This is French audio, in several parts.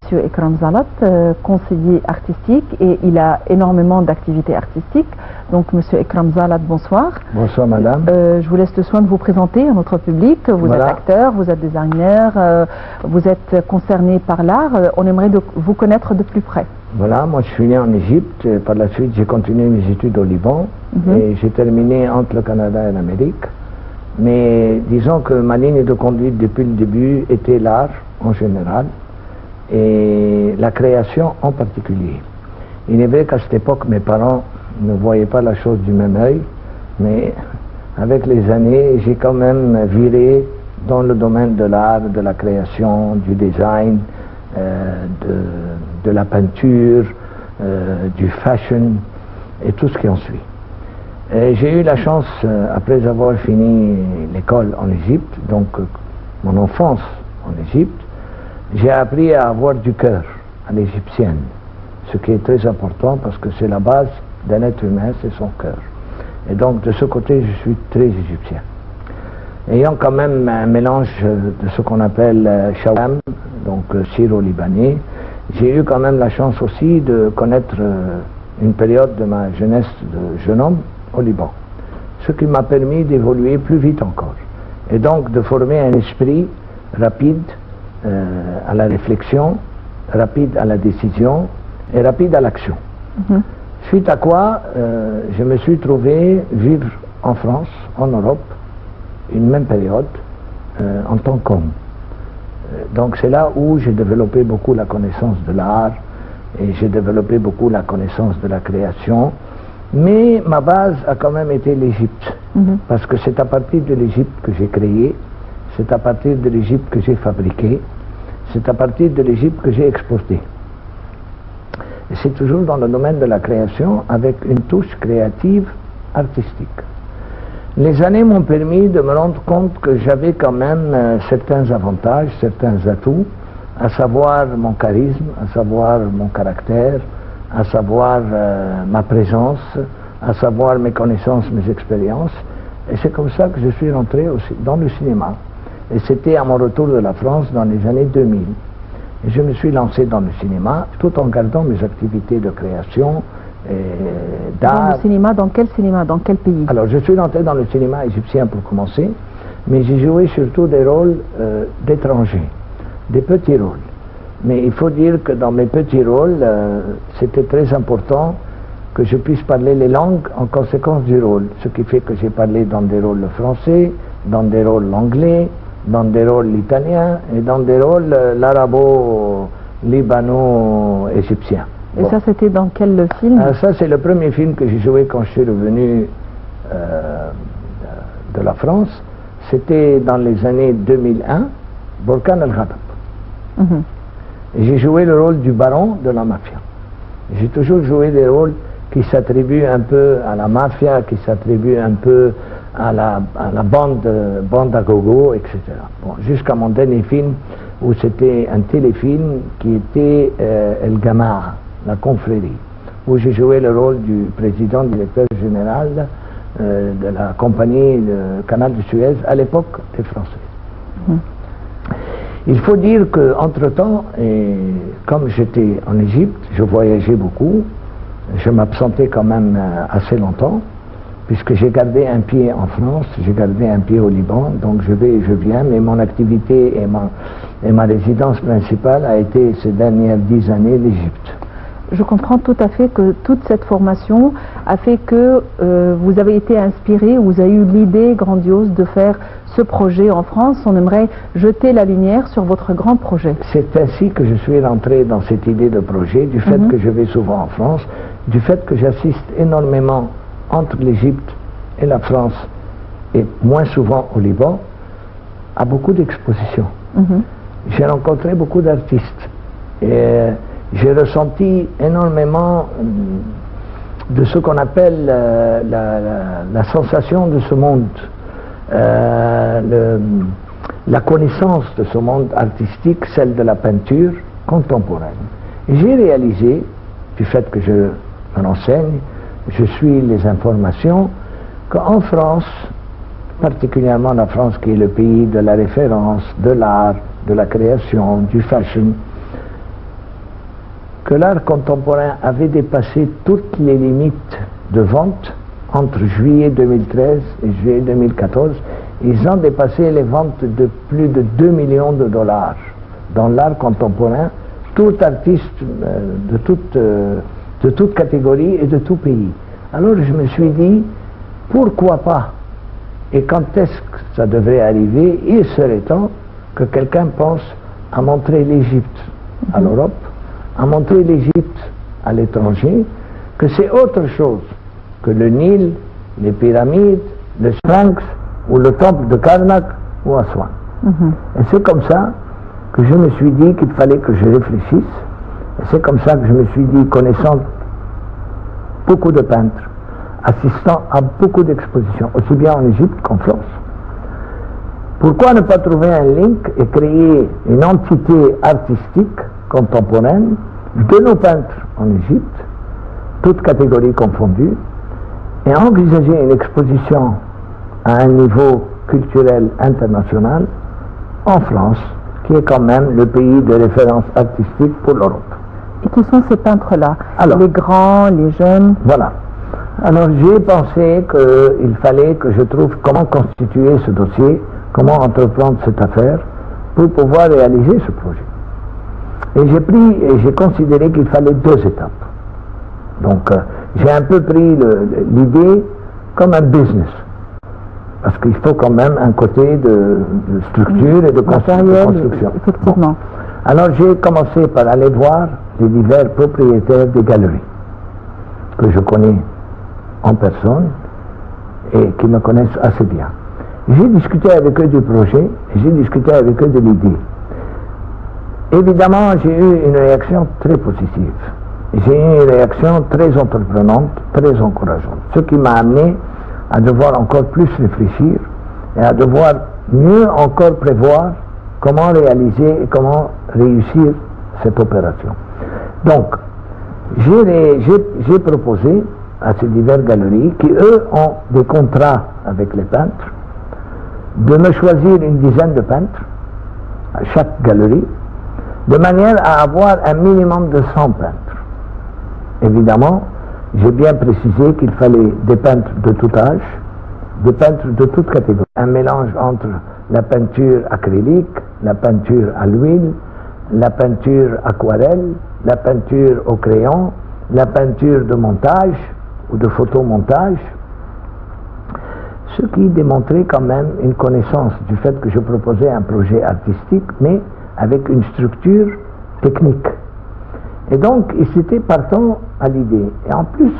Monsieur Ekram Zalat, conseiller artistique, et il a énormément d'activités artistiques. Donc Monsieur Ekram Zalat, bonsoir. Bonsoir madame. Je vous laisse le soin de vous présenter à notre public. Vous êtes acteur, vous êtes designer, vous êtes concerné par l'art. On aimerait vous connaître de plus près. Voilà, moi je suis né en Égypte, par la suite j'ai continué mes études au Liban et j'ai terminé entre le Canada et l'Amérique. Mais disons que ma ligne de conduite depuis le début était l'art en général et la création en particulier. Il est vrai qu'à cette époque mes parents ne voyaient pas la chose du même œil, mais avec les années j'ai quand même viré dans le domaine de l'art, de la création, du design, de la peinture, du fashion et tout ce qui en suit. J'ai eu la chance, après avoir fini l'école en Égypte, donc mon enfance en Égypte, j'ai appris à avoir du cœur à l'égyptienne, ce qui est très important parce que c'est la base d'un être humain, c'est son cœur. Et donc de ce côté, je suis très égyptien. Ayant quand même un mélange de ce qu'on appelle shawam, donc syro-libanais, j'ai eu quand même la chance aussi de connaître une période de ma jeunesse de jeune homme au Liban, ce qui m'a permis d'évoluer plus vite encore et donc de former un esprit rapide à la réflexion, rapide à la décision et rapide à l'action. Suite à quoi je me suis trouvé vivre en France, en Europe, une même période en tant qu'homme. Donc c'est là où j'ai développé beaucoup la connaissance de l'art et j'ai développé beaucoup la connaissance de la création. Mais ma base a quand même été l'Égypte, parce que c'est à partir de l'Égypte que j'ai créé, c'est à partir de l'Égypte que j'ai fabriqué, c'est à partir de l'Égypte que j'ai exporté. Et c'est toujours dans le domaine de la création avec une touche créative artistique. Les années m'ont permis de me rendre compte que j'avais quand même certains avantages, certains atouts, à savoir mon charisme, à savoir mon caractère, à savoir ma présence, à savoir mes connaissances, mes expériences. Et c'est comme ça que je suis rentré aussi dans le cinéma. Et c'était à mon retour de la France dans les années 2000. Et je me suis lancé dans le cinéma tout en gardant mes activités de création et d'art. Dans le cinéma, dans quel cinéma, dans quel pays? Alors je suis rentré dans le cinéma égyptien pour commencer, mais j'ai joué surtout des rôles d'étrangers, des petits rôles. Mais il faut dire que dans mes petits rôles, c'était très important que je puisse parler les langues en conséquence du rôle. Ce qui fait que j'ai parlé dans des rôles français, dans des rôles anglais, dans des rôles italiens et dans des rôles l'arabo-libano-égyptiens. Et ça, c'était dans quel film? Ça, c'est le premier film que j'ai joué quand je suis revenu de la France. C'était dans les années 2001, Burkan al-Ghatab. J'ai joué le rôle du baron de la mafia. J'ai toujours joué des rôles qui s'attribuent un peu à la mafia, qui s'attribuent un peu à la bande à gogo, etc. Bon, jusqu'à mon dernier film, où c'était un téléfilm qui était El Gamaa, la confrérie, où j'ai joué le rôle du président, directeur général de la compagnie de Canal de Suez, à l'époque des Français. Il faut dire qu'entre-temps, comme j'étais en Égypte, je voyageais beaucoup, je m'absentais quand même assez longtemps, puisque j'ai gardé un pied en France, j'ai gardé un pied au Liban, donc je vais et je viens, mais mon activité et ma résidence principale a été ces dernières 10 années l'Égypte. Je comprends tout à fait que toute cette formation a fait que vous avez été inspiré, vous avez eu l'idée grandiose de faire ce projet en France. On aimerait jeter la lumière sur votre grand projet. C'est ainsi que je suis rentré dans cette idée de projet, du fait que je vais souvent en France, du fait que j'assiste énormément entre l'Égypte et la France, et moins souvent au Liban, à beaucoup d'expositions. J'ai rencontré beaucoup d'artistes. Et j'ai ressenti énormément de ce qu'on appelle la sensation de ce monde, la connaissance de ce monde artistique, celle de la peinture contemporaine. Et j'ai réalisé, du fait que je me renseigne, je suis les informations, qu'en France, particulièrement la France qui est le pays de la référence, de l'art, de la création, du fashion, que l'art contemporain avait dépassé toutes les limites de vente entre juillet 2013 et juillet 2014. Ils ont dépassé les ventes de plus de 2 millions de dollars dans l'art contemporain, tout artiste de toute catégorie et de tout pays. Alors je me suis dit, pourquoi pas? Et quand est-ce que ça devrait arriver? Il serait temps que quelqu'un pense à montrer l'Égypte à l'Europe, à montrer l'Égypte à l'étranger, que c'est autre chose que le Nil, les pyramides, le Sphinx ou le temple de Karnak ou Aswan. Et c'est comme ça que je me suis dit qu'il fallait que je réfléchisse. Et c'est comme ça que je me suis dit, connaissant beaucoup de peintres, assistant à beaucoup d'expositions, aussi bien en Égypte qu'en France, pourquoi ne pas trouver un link et créer une entité artistique contemporaine de nos peintres en Égypte, toutes catégories confondues, et envisager une exposition à un niveau culturel international en France, qui est quand même le pays de référence artistique pour l'Europe. Et qui sont ces peintres-là? Les grands, les jeunes? Voilà. Alors j'ai pensé qu'il fallait que je trouve comment constituer ce dossier, comment entreprendre cette affaire pour pouvoir réaliser ce projet. Et j'ai considéré qu'il fallait 2 étapes. Donc j'ai un peu pris l'idée comme un business, parce qu'il faut quand même un côté de structure et de construction. Effectivement. Bon. Alors j'ai commencé par aller voir les divers propriétaires des galeries que je connais en personne et qui me connaissent assez bien. J'ai discuté avec eux du projet, j'ai discuté avec eux de l'idée. Évidemment, j'ai eu une réaction très positive. J'ai eu une réaction très entreprenante, très encourageante. Ce qui m'a amené à devoir encore plus réfléchir et à devoir mieux encore prévoir comment réaliser et comment réussir cette opération. Donc, j'ai proposé à ces diverses galeries qui, eux, ont des contrats avec les peintres, de me choisir une dizaine de peintres à chaque galerie, de manière à avoir un minimum de 100 peintres. Évidemment, j'ai bien précisé qu'il fallait des peintres de tout âge, des peintres de toute catégorie. Un mélange entre la peinture acrylique, la peinture à l'huile, la peinture aquarelle, la peinture au crayon, la peinture de montage ou de photomontage, ce qui démontrait quand même une connaissance du fait que je proposais un projet artistique, mais avec une structure technique. Et donc, ils étaient partants à l'idée. Et en plus,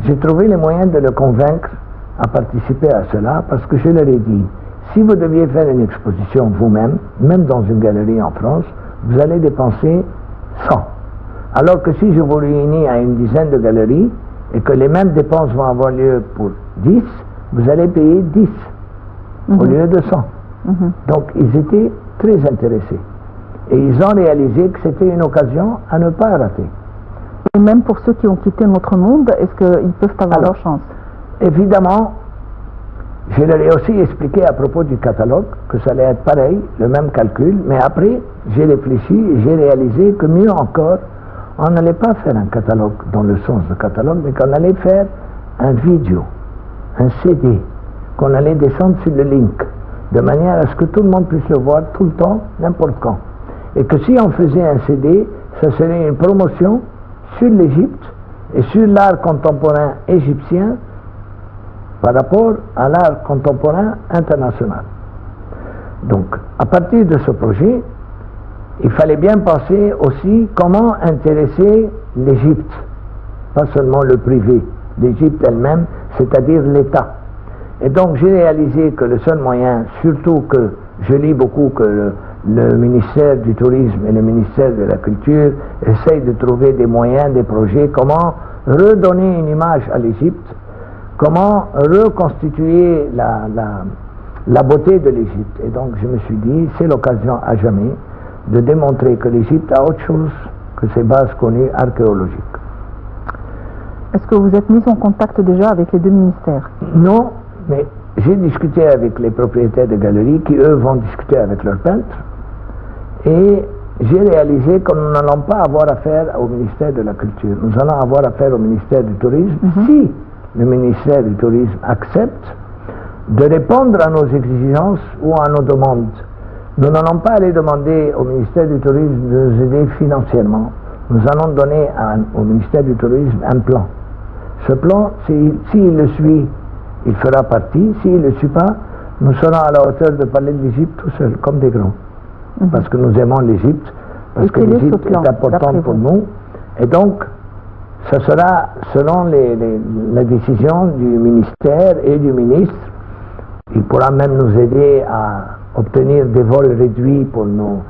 j'ai trouvé les moyens de le convaincre à participer à cela, parce que je leur ai dit, si vous deviez faire une exposition vous-même, même dans une galerie en France, vous allez dépenser 100. Alors que si je vous réunis à une dizaine de galeries, et que les mêmes dépenses vont avoir lieu pour 10, vous allez payer 10 au lieu de 100. Donc, ils étaient très intéressés. Et ils ont réalisé que c'était une occasion à ne pas rater. Et même pour ceux qui ont quitté notre monde, est-ce qu'ils peuvent avoir leur chance? Évidemment, je leur ai aussi expliqué à propos du catalogue que ça allait être pareil, le même calcul, mais après, j'ai réfléchi et j'ai réalisé que mieux encore, on n'allait pas faire un catalogue dans le sens de catalogue, mais qu'on allait faire un vidéo, un CD, qu'on allait descendre sur le link, de manière à ce que tout le monde puisse le voir tout le temps, n'importe quand. Et que si on faisait un CD, ça serait une promotion sur l'Égypte et sur l'art contemporain égyptien par rapport à l'art contemporain international. Donc, à partir de ce projet, il fallait bien penser aussi comment intéresser l'Égypte, pas seulement le privé, l'Égypte elle-même, c'est-à-dire l'État. Et donc j'ai réalisé que le seul moyen, surtout que je lis beaucoup que le ministère du Tourisme et le ministère de la Culture essayent de trouver des moyens, des projets, comment redonner une image à l'Égypte, comment reconstituer la beauté de l'Égypte. Et donc je me suis dit, c'est l'occasion à jamais de démontrer que l'Égypte a autre chose que ses bases connues archéologiques. Est-ce que vous êtes mis en contact déjà avec les deux ministères? Non, mais j'ai discuté avec les propriétaires de galeries qui, eux, vont discuter avec leurs peintres. Et j'ai réalisé que nous n'allons pas avoir affaire au ministère de la Culture. Nous allons avoir affaire au ministère du Tourisme si le ministère du Tourisme accepte de répondre à nos exigences ou à nos demandes. Nous n'allons pas aller demander au ministère du Tourisme de nous aider financièrement. Nous allons donner au ministère du Tourisme un plan. Ce plan, s'il le suit, il fera partie. S'il ne le suit pas, nous serons à la hauteur de parler de l'Égypte tout seul, comme des grands. Parce que nous aimons l'Égypte, parce que l'Égypte est importante pour nous. Et donc, ce sera selon la décision du ministère et du ministre. Il pourra même nous aider à obtenir des vols réduits pour nos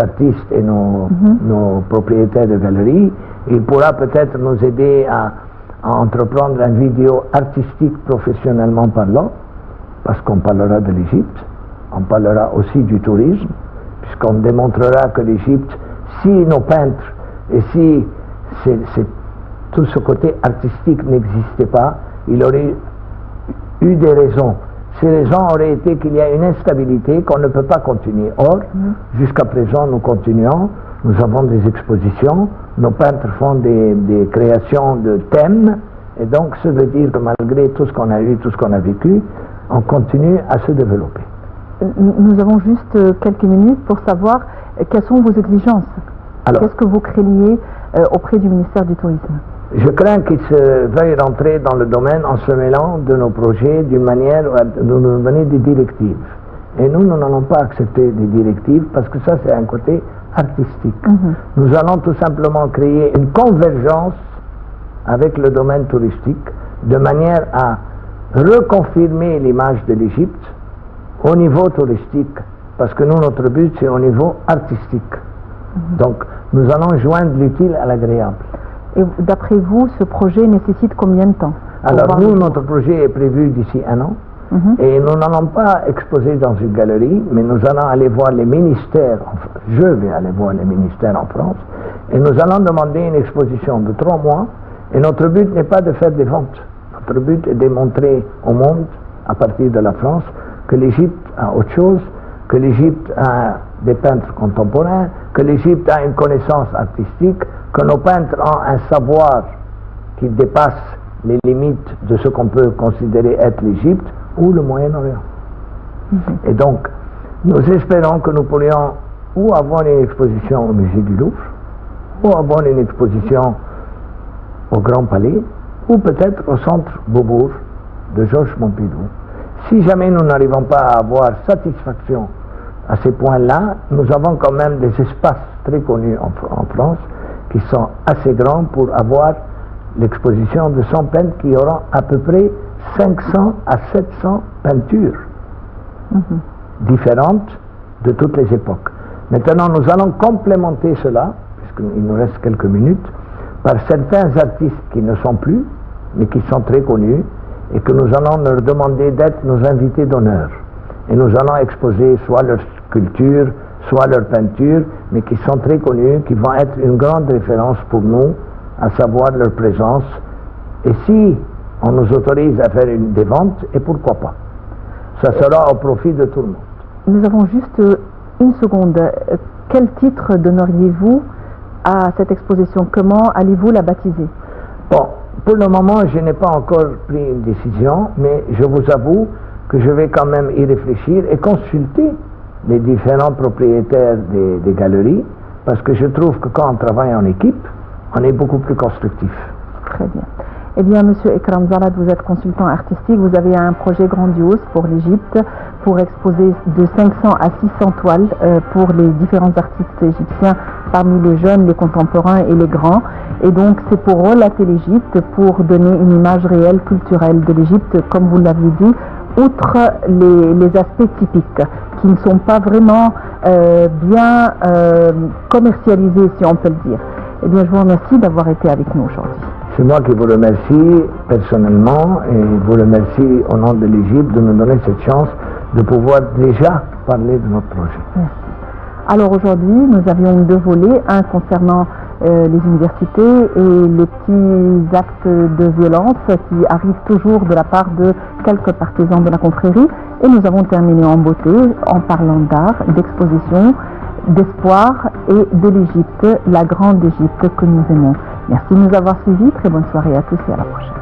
artistes et nos propriétaires de galeries. Il pourra peut-être nous aider à entreprendre une vidéo artistique professionnellement parlant, parce qu'on parlera de l'Égypte, on parlera aussi du tourisme, puisqu'on démontrera que l'Égypte, si nos peintres et si tout ce côté artistique n'existait pas, il aurait eu des raisons. Ces raisons auraient été qu'il y a une instabilité, qu'on ne peut pas continuer. Or, jusqu'à présent, nous continuons, nous avons des expositions, nos peintres font des créations de thèmes, et donc ça veut dire que malgré tout ce qu'on a eu, tout ce qu'on a vécu, on continue à se développer. Nous avons juste quelques minutes pour savoir quelles sont vos exigences. Qu'est-ce que vous craignez auprès du ministère du Tourisme? Je crains qu'ils se veuillent rentrer dans le domaine en se mêlant de nos projets d'une manière de nous donner des directives. Et nous n'allons pas accepter des directives parce que ça c'est un côté artistique. Nous allons tout simplement créer une convergence avec le domaine touristique de manière à reconfirmer l'image de l'Égypte au niveau touristique, parce que nous, notre but, c'est au niveau artistique. Donc, nous allons joindre l'utile à l'agréable. Et d'après vous, ce projet nécessite combien de temps? Alors, nous, notre projet est prévu d'ici 1 an, et nous n'allons pas exposer dans une galerie, mais nous allons aller voir les ministères, je vais aller voir les ministères en France, et nous allons demander une exposition de 3 mois, et notre but n'est pas de faire des ventes. Notre but est de montrer au monde, à partir de la France, que l'Égypte a autre chose, que l'Égypte a des peintres contemporains, que l'Égypte a une connaissance artistique, que nos peintres ont un savoir qui dépasse les limites de ce qu'on peut considérer être l'Égypte ou le Moyen-Orient. Et donc, nous espérons que nous pourrions ou avoir une exposition au musée du Louvre, ou avoir une exposition au Grand Palais, ou peut-être au centre Beaubourg de Georges Pompidou. Si jamais nous n'arrivons pas à avoir satisfaction à ces points-là, nous avons quand même des espaces très connus en France qui sont assez grands pour avoir l'exposition de 100 peintres qui auront à peu près 500 à 700 peintures différentes de toutes les époques. Maintenant, nous allons complémenter cela, puisqu'il nous reste quelques minutes, par certains artistes qui ne sont plus, mais qui sont très connus, et que nous allons leur demander d'être nos invités d'honneur. Et nous allons exposer soit leur sculpture, soit leur peinture, mais qui sont très connus, qui vont être une grande référence pour nous, à savoir leur présence. Et si on nous autorise à faire des ventes, et pourquoi pas? Ça sera au profit de tout le monde. Nous avons juste une seconde. Quel titre donneriez-vous à cette exposition? Comment allez-vous la baptiser? Bon, pour le moment, je n'ai pas encore pris une décision, mais je vous avoue que je vais quand même y réfléchir et consulter les différents propriétaires des galeries, parce que je trouve que quand on travaille en équipe, on est beaucoup plus constructif. Très bien. Eh bien, Monsieur Ekram Zalad, vous êtes consultant artistique, vous avez un projet grandiose pour l'Égypte, pour exposer de 500 à 600 toiles pour les différents artistes égyptiens, parmi les jeunes, les contemporains et les grands. Et donc, c'est pour relater l'Égypte, pour donner une image réelle, culturelle de l'Égypte, comme vous l'aviez dit, outre les aspects typiques, qui ne sont pas vraiment bien commercialisés, si on peut le dire. Eh bien, je vous remercie d'avoir été avec nous aujourd'hui. C'est moi qui vous remercie personnellement et vous remercie au nom de l'Égypte de nous donner cette chance de pouvoir déjà parler de notre projet. Merci. Alors aujourd'hui, nous avions 2 volets, un concernant les universités et les petits actes de violence qui arrivent toujours de la part de quelques partisans de la confrérie. Et nous avons terminé en beauté en parlant d'art, d'exposition d'espoir et de l'Égypte, la grande Égypte que nous aimons. Merci de nous avoir suivis. Très bonne soirée à tous et à la prochaine.